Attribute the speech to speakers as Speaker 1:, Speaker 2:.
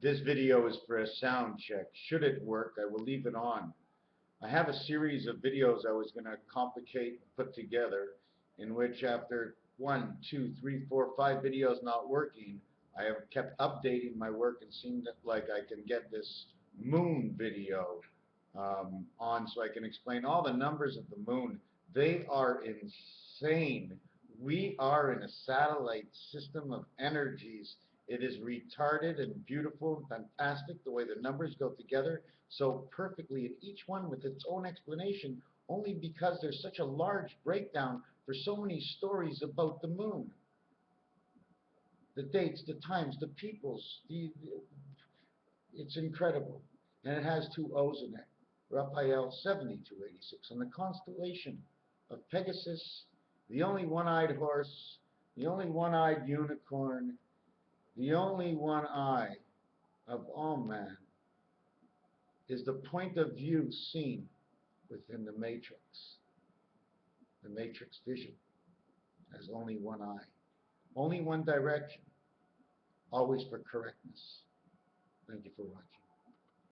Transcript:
Speaker 1: This video is for a sound check. Should it work, I will leave it on. I have a series of videos I was going to complicate and put together, in which after 1, 2, 3, 4, 5 videos not working, I have kept updating my work and seemed like I can get this moon video on so I can explain all the numbers of the moon. They are insane. We are in a satellite system of energies. It is retarded and beautiful and fantastic the way the numbers go together so perfectly, and each one with its own explanation, only because there's such a large breakdown for so many stories about the moon. The dates, the times, the peoples, it's incredible. And it has two O's in it. Raphael 7286, and the constellation of Pegasus, the only one-eyed horse, the only one-eyed unicorn, the only one eye of all man, is the point of view seen within the matrix. The matrix vision has only one eye, only one direction, always for correctness. Thank you for watching.